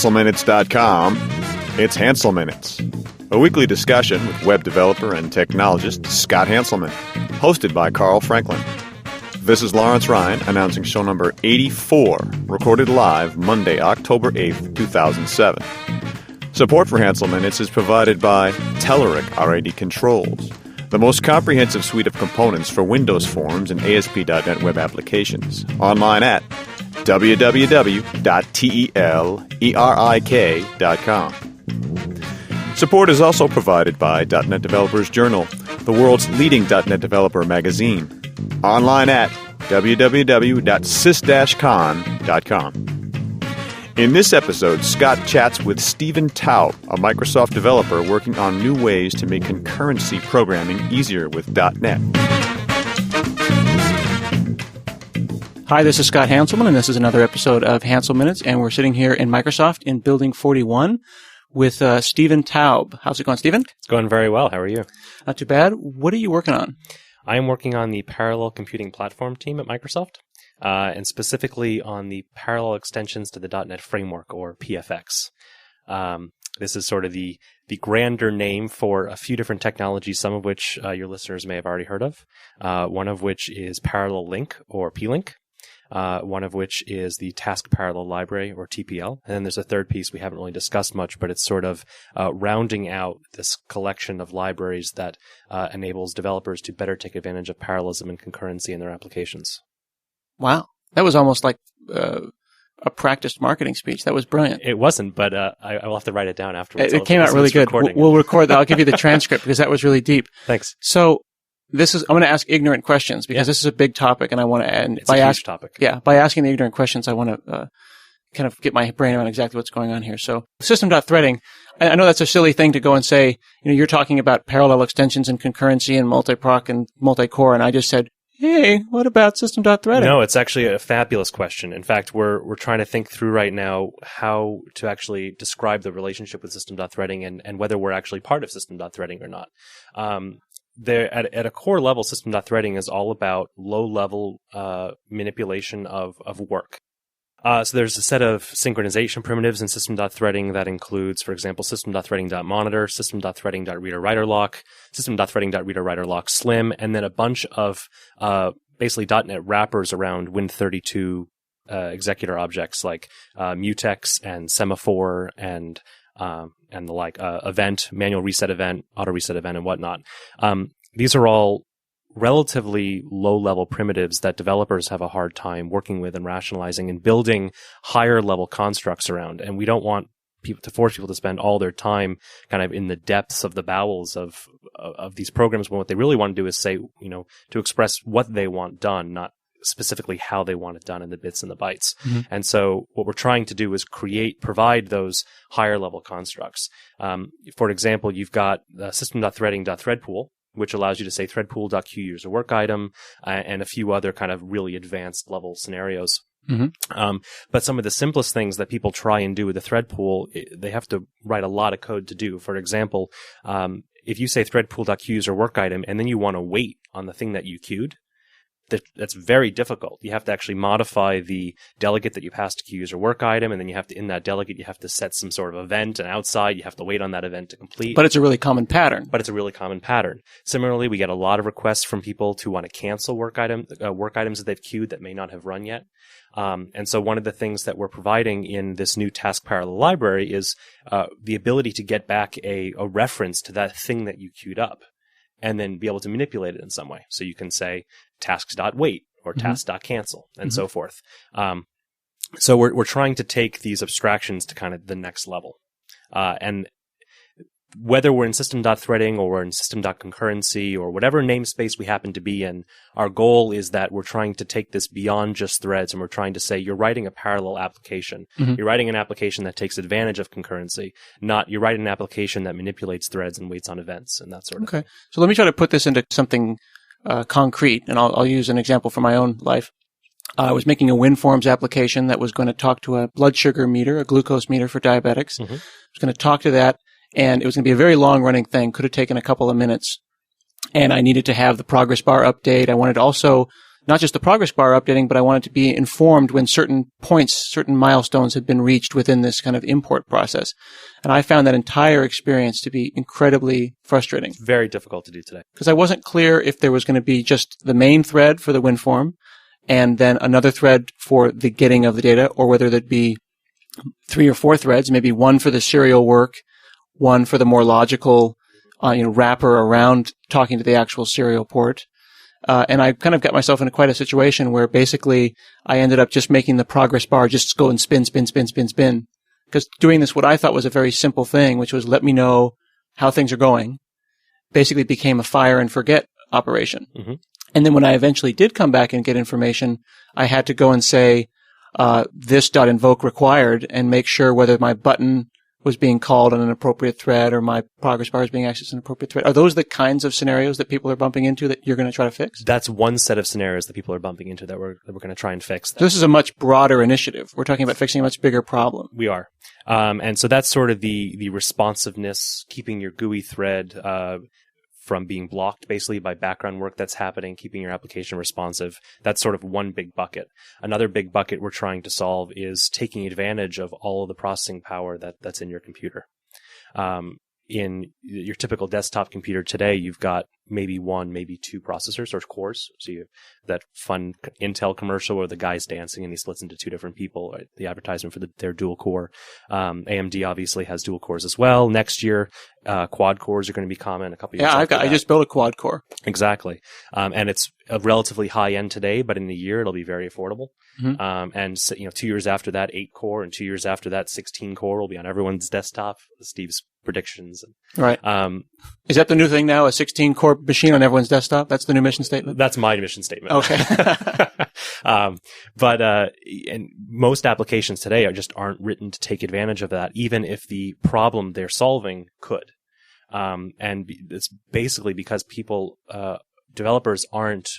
HanselMinutes.com, it's Hansel Minutes, a weekly discussion with web developer and technologist Scott Hanselman, hosted by Carl Franklin. This is Lawrence Ryan announcing show number 84, recorded live Monday, October 8th, 2007. Support for Hansel Minutes is provided by Telerik RAD Controls, the most comprehensive suite of components for Windows Forms and ASP.NET web applications. Online at www.telerik.com. Support is also provided by .NET Developers Journal, the world's leading .NET developer magazine. Online at www.sys-con.com. In this episode, Scott chats with Stephen Toub, a Microsoft developer working on new ways to make concurrency programming easier with .NET. Hi, this is Scott Hanselman, and this is another episode of Hansel Minutes, and we're sitting here in Microsoft in Building 41 with Stephen Toub. How's it going, Stephen? It's going very well. How are you? Not too bad. What are you working on? I am working on the Parallel Computing Platform team at Microsoft, and specifically on the parallel extensions to the .NET Framework, or PFX. This is sort of the grander name for a few different technologies, some of which your listeners may have already heard of, one of which is Parallel Link, or P-Link. One of which is the Task Parallel Library, or TPL. And then there's a third piece we haven't really discussed much, but it's sort of rounding out this collection of libraries that enables developers to better take advantage of parallelism and concurrency in their applications. Wow. That was almost like a practiced marketing speech. That was brilliant. It wasn't, but I will have to write it down afterwards. It came out really good. We'll record that. I'll give you the transcript because that was really deep. Thanks. So I'm going to ask ignorant questions because this is a big topic, and I want to end. It's a huge topic. Yeah, by asking the ignorant questions, I want to kind of get my brain around exactly what's going on here. So, system.threading. I know that's a silly thing to go and say. You're talking about parallel extensions and concurrency and multi-proc and multi-core, and I just said, hey, what about system.threading? No, it's actually a fabulous question. In fact, we're trying to think through right now how to actually describe the relationship with system.threading and whether we're actually part of system.threading or not. At a core level, system.threading is all about low-level manipulation of work. So there's a set of synchronization primitives in system.threading that includes, for example, system.threading.monitor, system.threading.reader-writer-lock, system.threading.reader-writer-lock slim, and then a bunch of basically .NET wrappers around Win32 executor objects like mutex and semaphore and the like, event, manual reset event, auto reset event, and whatnot. These are all relatively low-level primitives that developers have a hard time working with and rationalizing and building higher-level constructs around. And we don't want to force people to spend all their time kind of in the depths of the bowels of these programs when what they really want to do is say, to express what they want done, not specifically how they want it done in the bits and the bytes. Mm-hmm. And so what we're trying to do is provide those higher level constructs. For example, you've got system.threading.threadpool, which allows you to say threadpool.queueUserWorkItem, and a few other kind of really advanced level scenarios. Mm-hmm. But some of the simplest things that people try and do with the thread pool, they have to write a lot of code to do. For example, if you say threadpool.queueUserWorkItem and then you want to wait on the thing that you queued, that's very difficult. You have to actually modify the delegate that you pass to queueUserWorkItem, and then you have to, in that delegate, you have to set some sort of event, and outside you have to wait on that event to complete. But it's a really common pattern. Similarly, we get a lot of requests from people to want to cancel work items that they've queued that may not have run yet. And so one of the things that we're providing in this new task parallel library is the ability to get back a reference to that thing that you queued up, and then be able to manipulate it in some way. So you can say tasks.wait or tasks.cancel and so forth. So we're trying to take these abstractions to kind of the next level. And whether we're in system.threading or we're in system.concurrency or whatever namespace we happen to be in, our goal is that we're trying to take this beyond just threads, and we're trying to say you're writing a parallel application. Mm-hmm. You're writing an application that takes advantage of concurrency, not you're writing an application that manipulates threads and waits on events and that sort of thing. Okay. So let me try to put this into something concrete, and I'll use an example from my own life. I was making a WinForms application that was going to talk to a blood sugar meter, a glucose meter for diabetics. Mm-hmm. I was going to talk to that, and it was going to be a very long-running thing. Could have taken a couple of minutes. And I needed to have the progress bar update. I wanted also not just the progress bar updating, but I wanted to be informed when certain points, certain milestones had been reached within this kind of import process. And I found that entire experience to be incredibly frustrating. Very difficult to do today. Because I wasn't clear if there was going to be just the main thread for the WinForm and then another thread for the getting of the data, or whether there'd be 3 or 4 threads, maybe one for the serial work, one for the more logical, wrapper around talking to the actual serial port. And I kind of got myself into quite a situation where basically I ended up just making the progress bar just go and spin. Because doing this, what I thought was a very simple thing, which was let me know how things are going, basically became a fire and forget operation. Mm-hmm. And then when I eventually did come back and get information, I had to go and say, this.invoke required and make sure whether my button was being called on an appropriate thread or my progress bar is being accessed on an appropriate thread. Are those the kinds of scenarios that people are bumping into that you're going to try to fix? That's one set of scenarios that people are bumping into that we're going to try and fix. So this is a much broader initiative. We're talking about fixing a much bigger problem. We are. And so that's sort of the responsiveness, keeping your GUI thread from being blocked basically by background work that's happening, keeping your application responsive. That's sort of one big bucket. Another big bucket we're trying to solve is taking advantage of all of the processing power that's in your computer. In your typical desktop computer today, you've got maybe 1, maybe 2 processors or cores. So you have that fun Intel commercial where the guy's dancing and he splits into 2 different people, right? The advertisement for their dual core. AMD obviously has dual cores as well. Next year, quad cores are going to be common. A couple years after that. I just built a quad core. Exactly. And it's a relatively high end today, but in a year it'll be very affordable. Mm-hmm. And 2 years after that, 8 core, and 2 years after that, 16 core will be on everyone's desktop. Steve's predictions. Right. Is that the new thing now? A 16 core machine on everyone's desktop? That's the new mission statement? That's my mission statement. Okay. And most applications today aren't written to take advantage of that, even if the problem they're solving could. And it's basically because developers aren't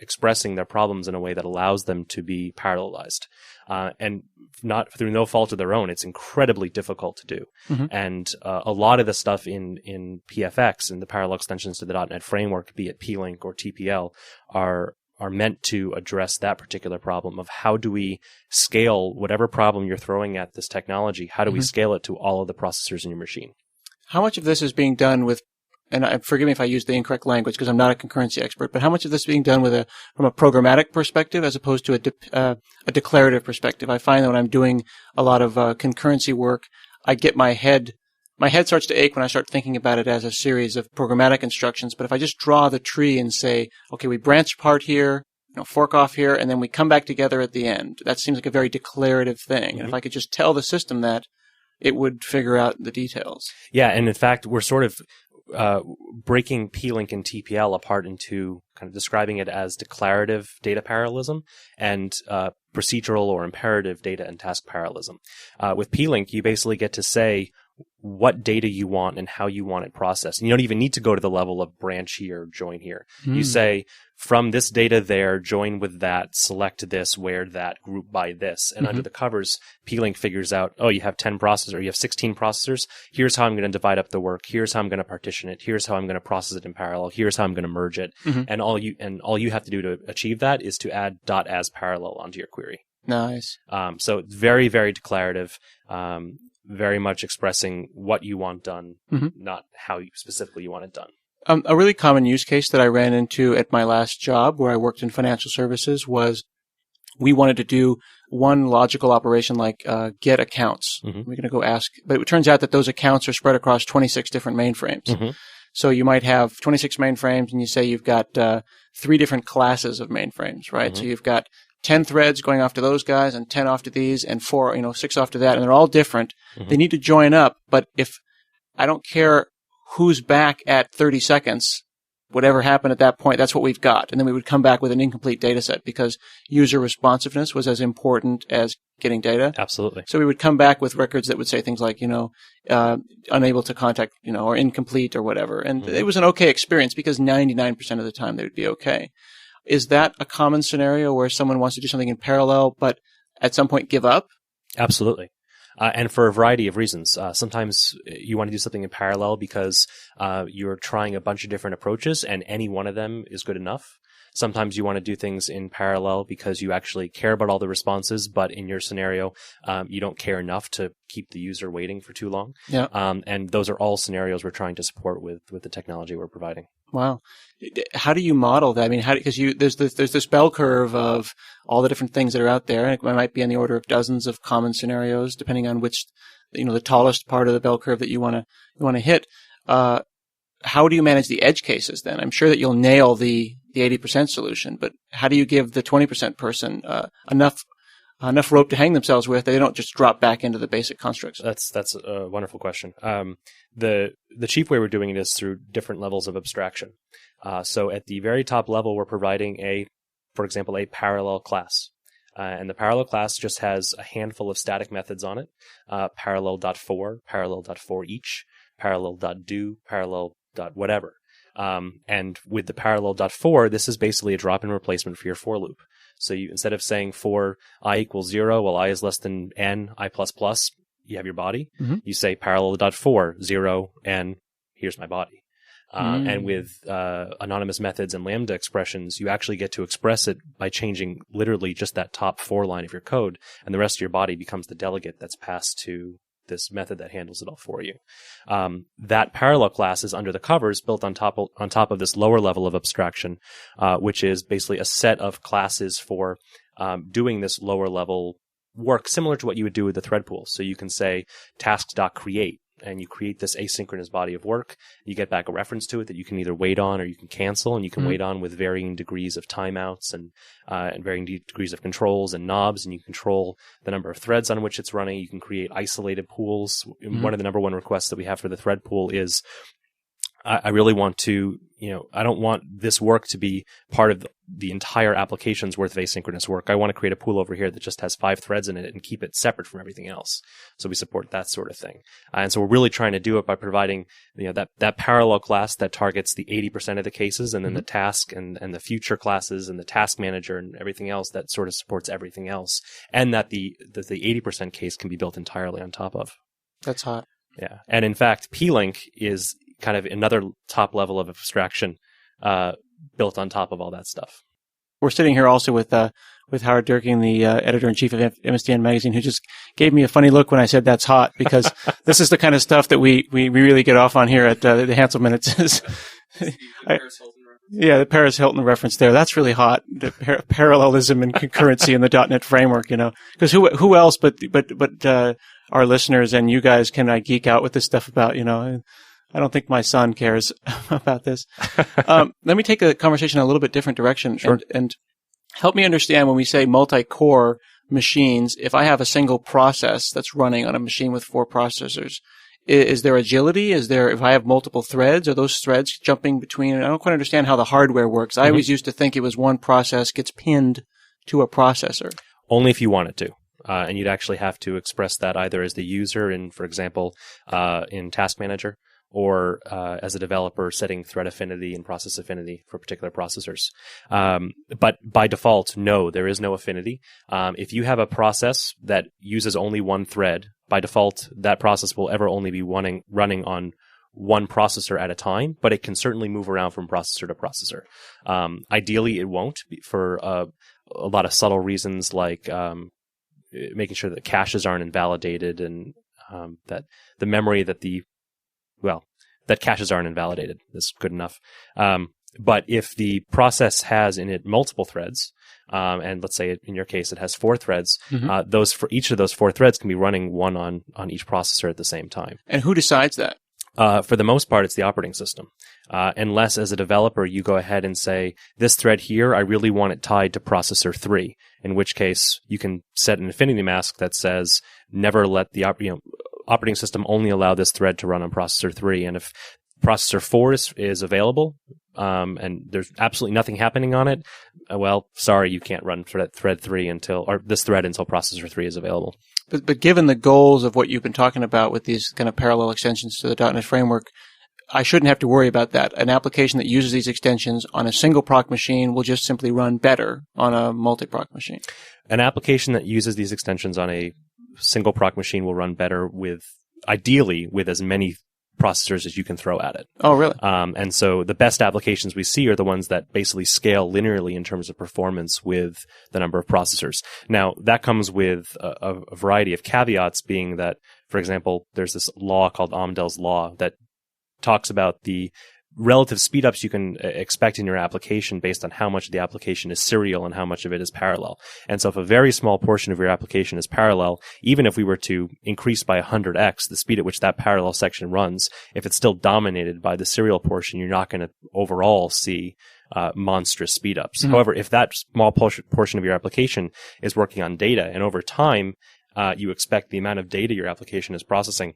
expressing their problems in a way that allows them to be parallelized. And not through no fault of their own, it's incredibly difficult to do. Mm-hmm. And a lot of the stuff in PFX and the parallel extensions to the .NET framework, be it plink or TPL, are meant to address that particular problem of how do we scale whatever problem you're throwing at this technology, how do we scale it to all of the processors in your machine? How much of this is being done with, and forgive me if I use the incorrect language because I'm not a concurrency expert, but how much of this is being done from a programmatic perspective as opposed to a declarative perspective? I find that when I'm doing a lot of concurrency work, I get my head starts to ache when I start thinking about it as a series of programmatic instructions. But if I just draw the tree and say, okay, we branch apart here, fork off here, and then we come back together at the end, that seems like a very declarative thing. Mm-hmm. And if I could just tell the system that, it would figure out the details. Yeah, and in fact, we're sort of breaking plink and TPL apart into kind of describing it as declarative data parallelism and procedural or imperative data and task parallelism. With plink, you basically get to say what data you want and how you want it processed. And you don't even need to go to the level of branch here, join here. You say, from this data there, join with that, select this, where that, group by this. And under the covers, plink figures out, oh, you have 10 processors, you have 16 processors. Here's how I'm going to divide up the work. Here's how I'm going to partition it. Here's how I'm going to process it in parallel. Here's how I'm going to merge it. And all you have to do to achieve that is to add .as parallel onto your query. Nice. So very, very declarative. Very much expressing what you want done, not how specifically you want it done. A really common use case that I ran into at my last job where I worked in financial services was we wanted to do one logical operation like get accounts. We're going to go ask, but it turns out that those accounts are spread across 26 different mainframes. So you might have 26 mainframes and you say you've got 3 different classes of mainframes, right? So you've got 10 threads going off to those guys and 10 off to these and 6 off to that. And they're all different. They need to join up. But if I don't care who's back at 30 seconds, whatever happened at that point, that's what we've got. And then we would come back with an incomplete data set because user responsiveness was as important as getting data. Absolutely. So we would come back with records that would say things like, unable to contact, or incomplete or whatever. And it was an okay experience because 99% of the time they would be okay. Is that a common scenario where someone wants to do something in parallel, but at some point give up? Absolutely. And for a variety of reasons. Sometimes you want to do something in parallel because you're trying a bunch of different approaches and any one of them is good enough. Sometimes you want to do things in parallel because you actually care about all the responses, but in your scenario, you don't care enough to keep the user waiting for too long. Yeah. And those are all scenarios we're trying to support with the technology we're providing. Wow. How do you model that? I mean, because there's this bell curve of all the different things that are out there. It might be in the order of dozens of common scenarios, depending on which, the tallest part of the bell curve that you want to hit. How do you manage the edge cases then? I'm sure that you'll nail the 80% solution, but how do you give the 20% person enough rope to hang themselves with that they don't just drop back into the basic constructs? That's a wonderful question. The cheap way we're doing it is through different levels of abstraction. So at the very top level, we're providing for example, a parallel class. And the parallel class just has a handful of static methods on it. Parallel.for, parallel.for each, parallel.do, parallel.whatever. And with the parallel.for, this is basically a drop-in replacement for your for loop. So instead of saying for I equals 0, while I is less than n, I plus plus, you have your body. Mm-hmm. You say parallel.for, 0, n, here's my body. And with anonymous methods and lambda expressions, you actually get to express it by changing literally just that top 4 line of your code, and the rest of your body becomes the delegate that's passed to this method that handles it all for you. That parallel class is under the covers, built on top of this lower level of abstraction, which is basically a set of classes for doing this lower level work, similar to what you would do with the thread pool. So you can say tasks.create, and you create this asynchronous body of work. You get back a reference to it that you can either wait on or you can cancel, and you can wait on with varying degrees of timeouts and varying degrees of controls and knobs, and you control the number of threads on which it's running. You can create isolated pools. One of the number one requests that we have for the thread pool is I really want to, I don't want this work to be part of the entire application's worth of asynchronous work. I want to create a pool over here that just has 5 threads in it and keep it separate from everything else. So we support that sort of thing. And so we're really trying to do it by providing, that parallel class that targets the 80% of the cases, and then the task and the future classes and the task manager and everything else that sort of supports everything else. And that the 80% case can be built entirely on top of. That's hot. Yeah. And in fact, P-Link is kind of another top level of abstraction built on top of all that stuff. We're sitting here also with Howard Durkin, the editor-in-chief of MSDN Magazine, who just gave me a funny look when I said that's hot, because this is the kind of stuff that we really get off on here at the Hansel Minutes. The Paris Hilton reference there. That's really hot. The parallelism and concurrency in the .NET framework, because who else but our listeners and you guys can geek out with this stuff about, I don't think my son cares about this. Let me take the conversation in a little bit different direction. Sure. And help me understand when we say multi-core machines, if I have a single process that's running on a machine with 4 processors, is there agility? If I have multiple threads, are those threads jumping between? I don't quite understand how the hardware works. I always used to think it was one process gets pinned to a processor. Only if you want it to. And you'd actually have to express that either as the user in, for example, in Task Manager, or as a developer setting thread affinity and process affinity for particular processors. But by default, no, there is no affinity. If you have a process that uses only one thread, by default, that process will ever only be running on one processor at a time, but it can certainly move around from processor to processor. Ideally, it won't, for a lot of subtle reasons, like making sure that caches aren't invalidated, and that the memory that that caches aren't invalidated is good enough. But if the process has in it multiple threads, and let's say in your case it has 4 threads, those for each of those 4 threads can be running one on each processor at the same time. And who decides that? For the most part, it's the operating system. Unless as a developer you go ahead and say, this thread here, I really want it tied to processor 3, in which case you can set an affinity mask that says, never let the operating system only allow this thread to run on processor 3. And if processor 4 is available, and there's absolutely nothing happening on it, well, sorry, you can't run thread 3 until processor 3 is available. But given the goals of what you've been talking about with these kind of parallel extensions to the .NET framework, I shouldn't have to worry about that. An application that uses these extensions on a single proc machine will just simply run better on a multi-proc machine. An application that uses these extensions on a single proc machine will run better ideally with as many processors as you can throw at it. Oh, really? And so the best applications we see are the ones that basically scale linearly in terms of performance with the number of processors. Now, that comes with a variety of caveats, being that, for example, there's this law called Amdahl's law that talks about the relative speedups you can expect in your application based on how much of the application is serial and how much of it is parallel. And so if a very small portion of your application is parallel, even if we were to increase by 100x the speed at which that parallel section runs, if it's still dominated by the serial portion, you're not going to overall see monstrous speedups. Mm-hmm. However, if that small portion of your application is working on data, and over time you expect the amount of data your application is processing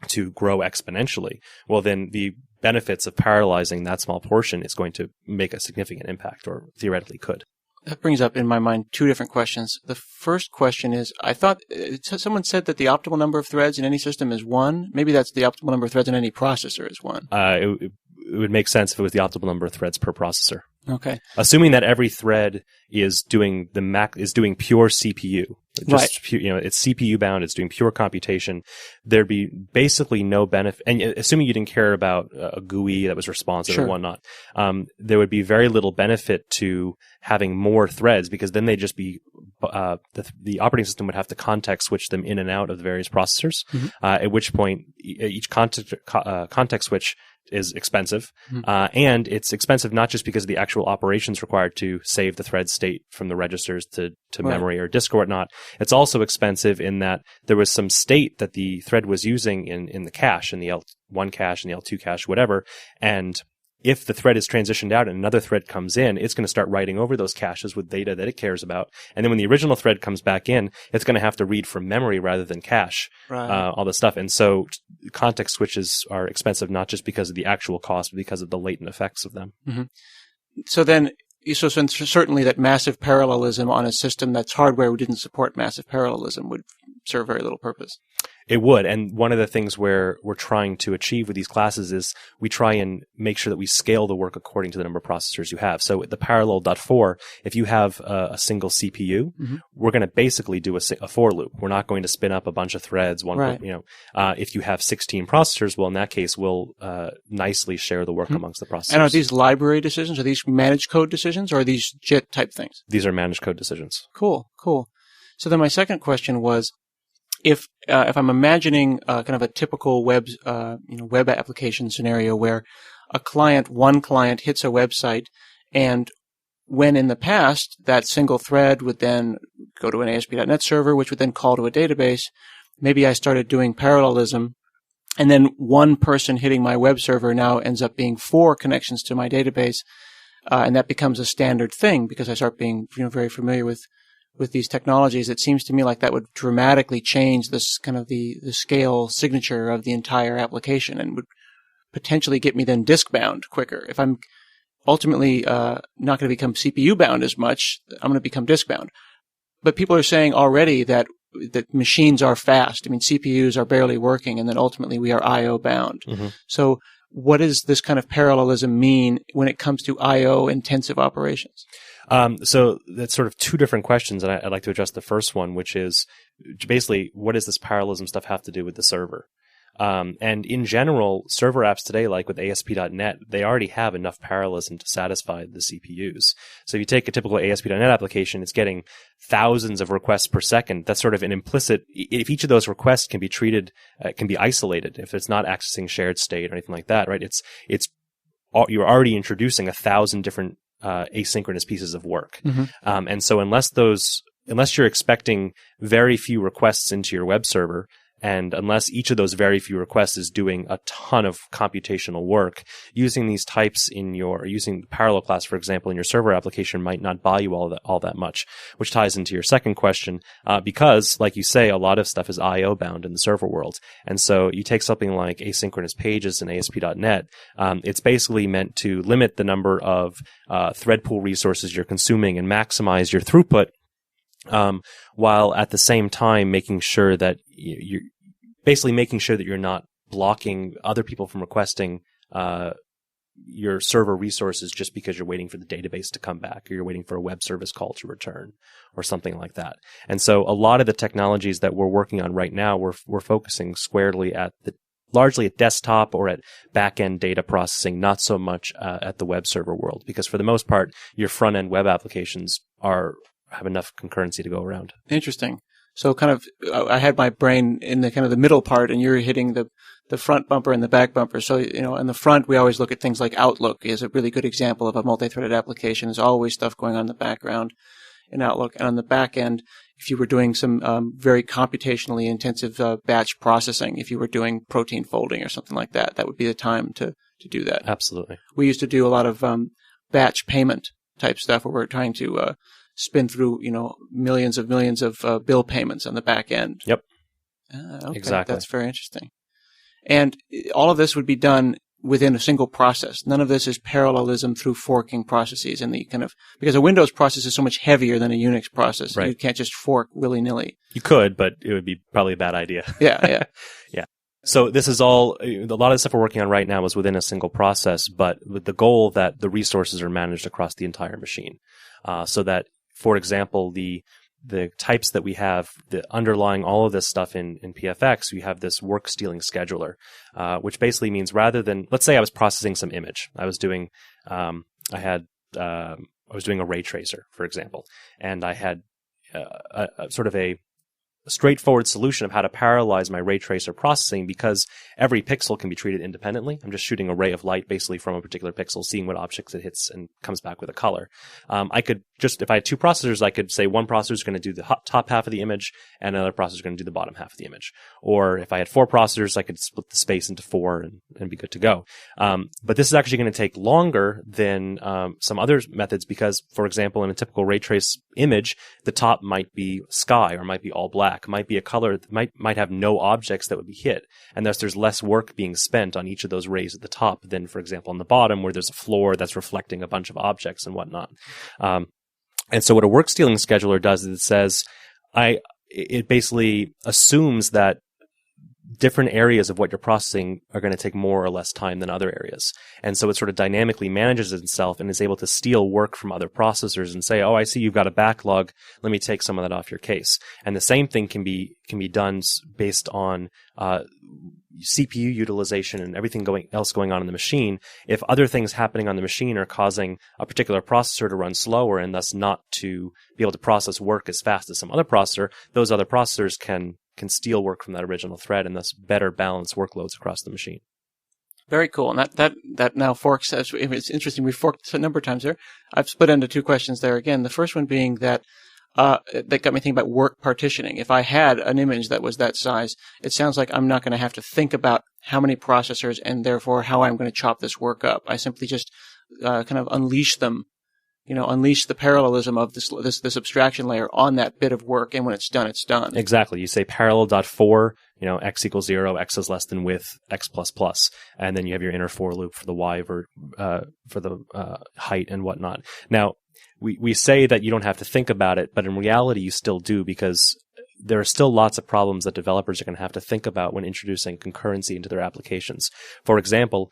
to grow exponentially, well, then the benefits of parallelizing that small portion is going to make a significant impact, or theoretically could. That brings up in my mind two different questions. The first question is, I thought someone said that the optimal number of threads in any system is 1. Maybe that's the optimal number of threads in any processor is 1. It would make sense if it was the optimal number of threads per processor. Okay. Assuming that every thread is doing pure CPU, Right. It's CPU bound, it's doing pure computation, there'd be basically no benefit. And assuming you didn't care about a GUI that was responsive and whatnot, there would be very little benefit to having more threads, because then they'd just be the operating system would have to context switch them in and out of the various processors. Mm-hmm. At which point each context switch is expensive. Mm-hmm. And it's expensive not just because of the actual operations required to save the thread state from the registers to memory or disk or whatnot. It's also expensive in that there was some state that the thread was using in the cache, in the L1 cache and the L2 cache, whatever. And if the thread is transitioned out and another thread comes in, it's going to start writing over those caches with data that it cares about. And then when the original thread comes back in, it's going to have to read from memory rather than cache, all this stuff. And so context switches are expensive not just because of the actual cost, but because of the latent effects of them. Mm-hmm. So certainly that massive parallelism on a system that's hardware who didn't support massive parallelism would serve very little purpose. It would. And one of the things where we're trying to achieve with these classes is we try and make sure that we scale the work according to the number of processors you have. So the parallel.4, if you have a single CPU, mm-hmm. we're going to basically do a for loop. We're not going to spin up a bunch of threads. If you have 16 processors, well, in that case, we'll nicely share the work mm-hmm. amongst the processors. And are these library decisions? Are these managed code decisions, or are these JIT type things? These are managed code decisions. Cool. So then my second question was, if I'm imagining kind of a typical web application scenario where one client hits a website, and when in the past that single thread would then go to an ASP.NET server, which would then call to a database, maybe I started doing parallelism, and then one person hitting my web server now ends up being 4 connections to my database, and that becomes a standard thing because I start being very familiar with these technologies. It seems to me like that would dramatically change this kind of the scale signature of the entire application, and would potentially get me then disk bound quicker. If I'm ultimately not going to become CPU bound as much, I'm going to become disk bound. But people are saying already that machines are fast. I mean, CPUs are barely working, and then ultimately we are I/O bound. Mm-hmm. So what does this kind of parallelism mean when it comes to I/O intensive operations? So that's sort of two different questions, and I'd like to address the first one, which is basically, what does this parallelism stuff have to do with the server? And in general, server apps today, like with ASP.NET, they already have enough parallelism to satisfy the CPUs. So if you take a typical ASP.NET application, it's getting thousands of requests per second. That's sort of an implicit, if each of those requests can be treated, can be isolated, if it's not accessing shared state or anything like that, right? You're already introducing 1,000 different asynchronous pieces of work. Mm-hmm. And so unless you're expecting very few requests into your web server, and unless each of those very few requests is doing a ton of computational work, using these types using the parallel class, for example, in your server application might not buy you all that much, which ties into your second question, because, like you say, a lot of stuff is I/O bound in the server world. And so you take something like asynchronous pages in ASP.NET, it's basically meant to limit the number of thread pool resources you're consuming and maximize your throughput, while at the same time making sure that you're not blocking other people from requesting your server resources just because you're waiting for the database to come back, or you're waiting for a web service call to return, or something like that. And so a lot of the technologies that we're working on right now, we're focusing squarely at largely at desktop or at back-end data processing, not so much at the web server world, because for the most part, your front-end web applications have enough concurrency to go around. Interesting. So kind of, I had my brain in the kind of the middle part, and you're hitting the front bumper and the back bumper. So, in the front, we always look at things like Outlook is a really good example of a multi-threaded application. There's always stuff going on in the background in Outlook. And on the back end, if you were doing some very computationally intensive batch processing, if you were doing protein folding or something like that, that would be the time to do that. Absolutely. We used to do a lot of batch payment type stuff where we're trying to spin through, millions of bill payments on the back end. Yep. Okay. Exactly. That's very interesting. And all of this would be done within a single process. None of this is parallelism through forking processes and because a Windows process is so much heavier than a Unix process. Right. You can't just fork willy-nilly. You could, but it would be probably a bad idea. Yeah. Yeah. So this is all, a lot of the stuff we're working on right now is within a single process, but with the goal that the resources are managed across the entire machine. So that, for example, the types that we have, the underlying all of this stuff in PFX, we have this work stealing scheduler, which basically means rather than, let's say I was processing some image. I was doing, I was doing a ray tracer, for example, and I had a sort of a straightforward solution of how to parallelize my ray tracer processing, because every pixel can be treated independently. I'm just shooting a ray of light basically from a particular pixel, seeing what objects it hits, and comes back with a color. I could just, if I had two processors, I could say one processor is going to do the top half of the image and another processor is going to do the bottom half of the image. Or if I had four processors, I could split the space into four and be good to go. But this is actually going to take longer than some other methods because, for example, in a typical ray trace image, the top might be sky or might be all black, might be a color that might have no objects that would be hit. And thus there's less work being spent on each of those rays at the top than, for example, on the bottom where there's a floor that's reflecting a bunch of objects and whatnot. And so what a work stealing scheduler does is it says, it basically assumes that different areas of what you're processing are going to take more or less time than other areas. And so it sort of dynamically manages itself and is able to steal work from other processors and say, oh, I see you've got a backlog. Let me take some of that off your case. And the same thing can be done based on CPU utilization and everything else going on in the machine. If other things happening on the machine are causing a particular processor to run slower and thus not to be able to process work as fast as some other processor, those other processors can steal work from that original thread and thus better balance workloads across the machine. Very cool. And that now forks, it's interesting. We forked a number of times there. I've split into two questions there again. The first one being that got me thinking about work partitioning. If I had an image that was that size, it sounds like I'm not going to have to think about how many processors and therefore how I'm going to chop this work up. I simply just kind of unleash them, unleash the parallelism of this abstraction layer on that bit of work, and when it's done, it's done. Exactly. You say parallel.for, x equals 0, x is less than width, x plus plus, and then you have your inner for loop for the y for the height and whatnot. Now, we say that you don't have to think about it, but in reality, you still do, because there are still lots of problems that developers are going to have to think about when introducing concurrency into their applications. For example,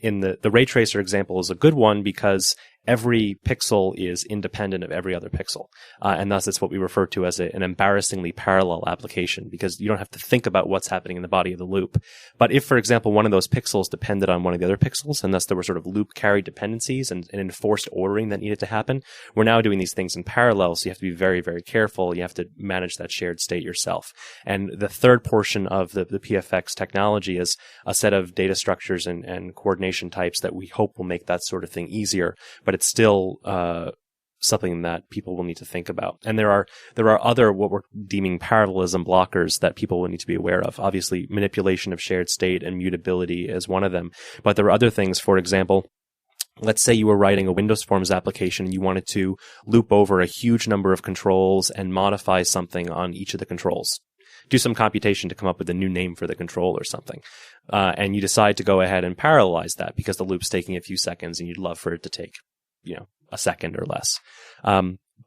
in the ray tracer example is a good one because every pixel is independent of every other pixel. And thus it's what we refer to as an embarrassingly parallel application, because you don't have to think about what's happening in the body of the loop. But if, for example, one of those pixels depended on one of the other pixels, and thus there were sort of loop carried dependencies and enforced ordering that needed to happen, we're now doing these things in parallel, so you have to be very, very careful. You have to manage that shared state yourself. And the third portion of the PFX technology is a set of data structures and coordination types that we hope will make that sort of thing easier. But it's still something that people will need to think about. And there are other what we're deeming parallelism blockers that people will need to be aware of. Obviously, manipulation of shared state and mutability is one of them. But there are other things. For example, let's say you were writing a Windows Forms application and you wanted to loop over a huge number of controls and modify something on each of the controls. Do some computation to come up with a new name for the control or something. And you decide to go ahead and parallelize that because the loop's taking a few seconds and you'd love for it to take a second or less.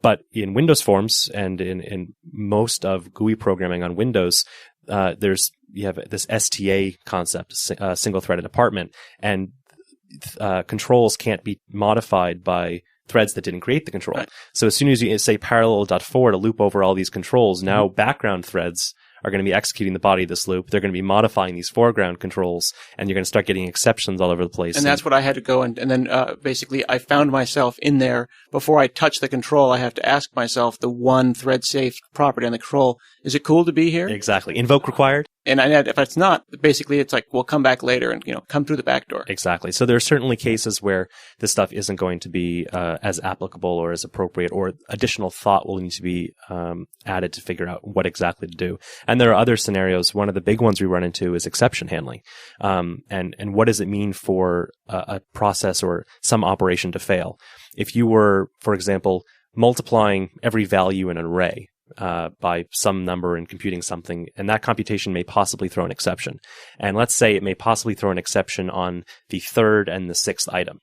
But in Windows Forms and in most of GUI programming on Windows, you have this STA concept, single-threaded apartment, and controls can't be modified by threads that didn't create the control. Right. So as soon as you say parallel.for to loop over all these controls, now background threads are going to be executing the body of this loop. They're going to be modifying these foreground controls, and you're going to start getting exceptions all over the place. And that's what I had to go and then basically I found myself in there before I touch the control. I have to ask myself the one thread safe property on the control. Is it cool to be here? Exactly. Invoke required. And if it's not, basically it's like, we'll come back later and, come through the back door. Exactly. So there are certainly cases where this stuff isn't going to be as applicable or as appropriate, or additional thought will need to be added to figure out what exactly to do. And there are other scenarios. One of the big ones we run into is exception handling. And what does it mean for a process or some operation to fail? If you were, for example, multiplying every value in an array by some number and computing something, and that computation may possibly throw an exception. And let's say it may possibly throw an exception on the third and the sixth item.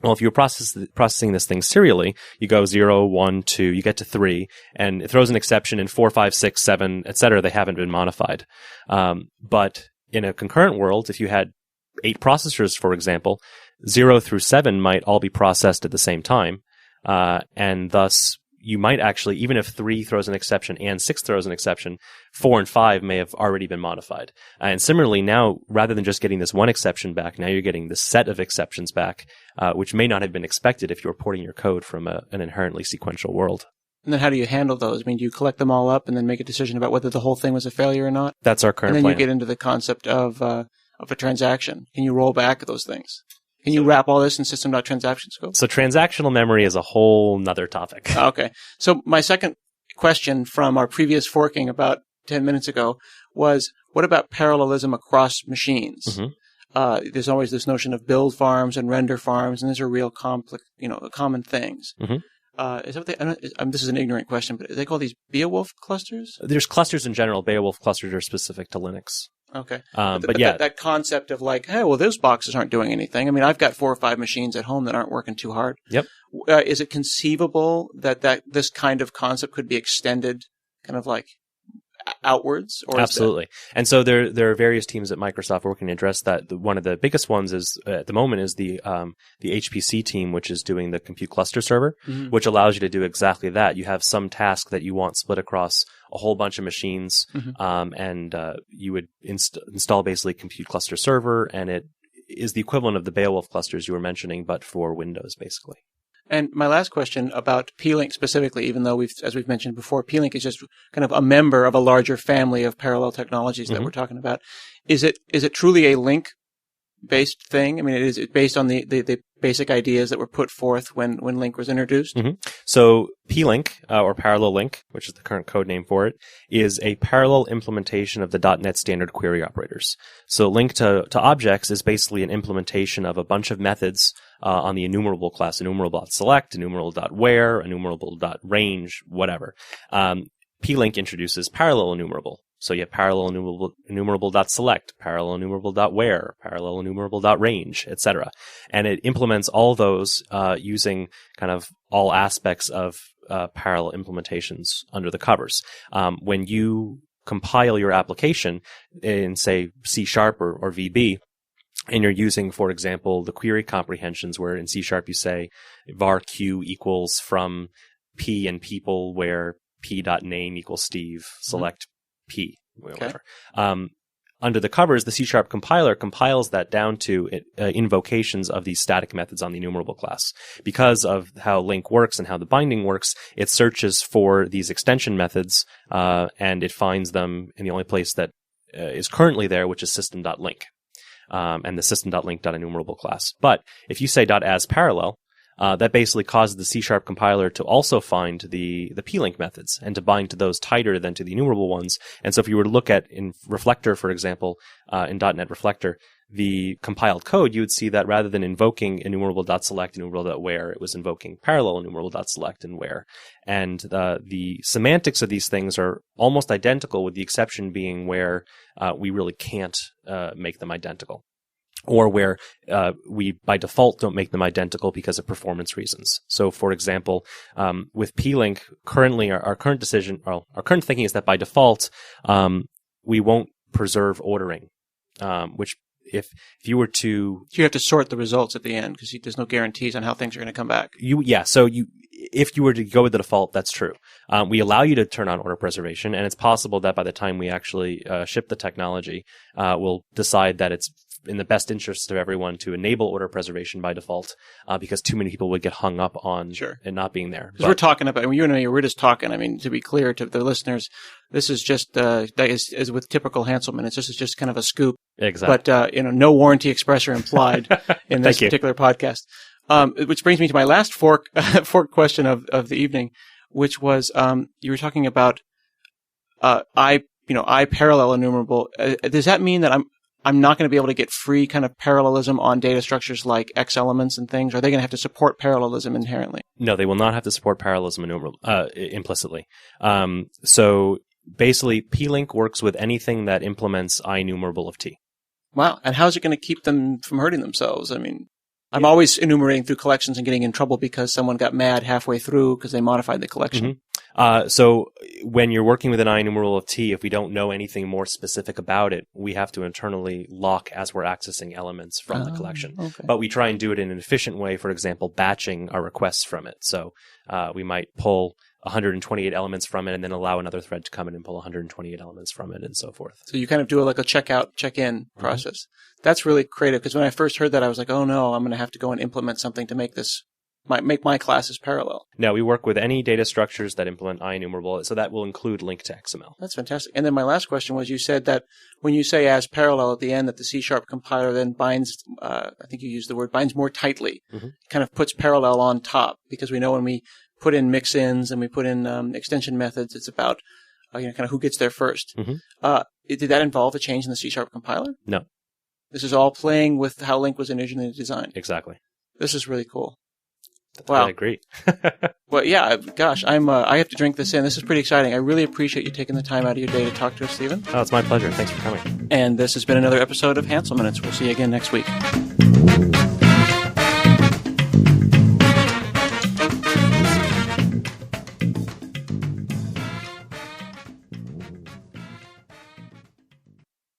Well, if you're processing this thing serially, you go 0, 1, 2, you get to 3, and it throws an exception in 4, 5, 6, 7, etc. They haven't been modified. But in a concurrent world, if you had 8 processors, for example, 0 through 7 might all be processed at the same time, and thus you might actually, even if 3 throws an exception and 6 throws an exception, 4 and 5 may have already been modified. And similarly, now, rather than just getting this one exception back, now you're getting this set of exceptions back, which may not have been expected if you were porting your code from an inherently sequential world. And then how do you handle those? I mean, do you collect them all up and then make a decision about whether the whole thing was a failure or not? That's our current plan. And then plan. You get into the concept of a transaction. Can you roll back those things? Can you wrap all this in system.transaction scope? So transactional memory is a whole nother topic. Okay. So my second question from our previous forking about 10 minutes ago was, what about parallelism across machines? Mm-hmm. There's always this notion of build farms and render farms, and these are real common things. Mm-hmm. Is that what this is an ignorant question, but do they call these Beowulf clusters? There's clusters in general. Beowulf clusters are specific to Linux. Okay. But yeah. That concept of like, hey, well, those boxes aren't doing anything. I mean, I've got 4 or 5 machines at home that aren't working too hard. Yep. Is it conceivable that this kind of concept could be extended kind of like outwards? Or absolutely. And so there are various teams at Microsoft working to address that. One of the biggest ones is at the moment is the HPC team, which is doing the compute cluster server, mm-hmm. which allows you to do exactly that. You have some task that you want split across a whole bunch of machines, mm-hmm. And you would install basically compute cluster server, and it is the equivalent of the Beowulf clusters you were mentioning, but for Windows, basically. And my last question about P-Link specifically, even though as we've mentioned before, P-Link is just kind of a member of a larger family of parallel technologies that mm-hmm. we're talking about. Is it truly a link-based thing? I mean, is it based on the basic ideas that were put forth when Link was introduced? Mm-hmm. So P-Link, or Parallel Link, which is the current code name for it, is a parallel implementation of the .NET standard query operators. So Link to objects is basically an implementation of a bunch of methods on the enumerable class, enumerable.select, enumerable.where, enumerable.range, whatever. P-Link introduces parallel enumerable. So you have parallel enumerable.select, parallel enumerable.where, parallel enumerable.range, etc. And it implements all those using kind of all aspects of parallel implementations under the covers. When you compile your application in, say, C# or VB, and you're using, for example, the query comprehensions where in C# you say var q equals from p and people where p.name equals Steve, select P, whatever. Okay. Under the covers, the C# compiler compiles that down to invocations of these static methods on the enumerable class. Because of how Link works and how the binding works, it searches for these extension methods, and it finds them in the only place that is currently there, which is system.link. And the system.link.enumerable class. But if you say .asParallel, that basically causes the C# compiler to also find the P-Link methods and to bind to those tighter than to the enumerable ones. And so if you were to look at in Reflector, for example, in .NET Reflector, the compiled code, you would see that rather than invoking enumerable.select, enumerable.where, it was invoking parallel enumerable.select and where. And the semantics of these things are almost identical, with the exception being where we really can't make them identical. Or where we, by default, don't make them identical because of performance reasons. So, for example, with P-Link, currently our current thinking is that by default, we won't preserve ordering, which if you were to, You have to sort the results at the end because there's no guarantees on how things are going to come back. if you were to go with the default, that's true. We allow you to turn on order preservation, and it's possible that by the time we actually ship the technology, we'll decide that it's in the best interest of everyone to enable order preservation by default, because too many people would get hung up on it not being there. Because we're talking about, you and me, we're just talking. I mean, to be clear to the listeners, this is just, as with typical Hanselman, it's just kind of a scoop. Exactly. But, no warranty express or implied in this particular podcast. Which brings me to my last fork question of the evening, which was, you were talking about, I parallel enumerable. Does that mean that I'm not going to be able to get free kind of parallelism on data structures like X elements and things? Are they going to have to support parallelism inherently? No, they will not have to support parallelism implicitly. So basically, plink works with anything that implements IEnumerable of T. Wow. And how's it going to keep them from hurting themselves? I mean, I'm always enumerating through collections and getting in trouble because someone got mad halfway through because they modified the collection. Mm-hmm. So when you're working with an IEnumerable of T, if we don't know anything more specific about it, we have to internally lock as we're accessing elements from the collection. Okay. But we try and do it in an efficient way, for example, batching our requests from it. So we might pull 128 elements from it and then allow another thread to come in and pull 128 elements from it and so forth. So you kind of do like a check-out, check-in process. That's really creative because when I first heard that, I was like, oh no, I'm going to have to go and implement something to make my classes parallel. No, we work with any data structures that implement IEnumerable, so that will include link to XML. That's fantastic. And then my last question was, you said that when you say as parallel at the end, that the C# compiler then binds, I think you used the word, binds more tightly, kind of puts parallel on top, because we know when we put in mix-ins and we put in extension methods, it's about kind of who gets there first. Did that involve a change in the C# compiler? No. This is all playing with how Link was originally designed. Exactly. This is really cool. Wow. I agree. Well, yeah, gosh, I have to drink this in. This is pretty exciting. I really appreciate you taking the time out of your day to talk to us, Stephen. Oh, it's my pleasure. Thanks for coming. And this has been another episode of Hansel Minutes. We'll see you again next week.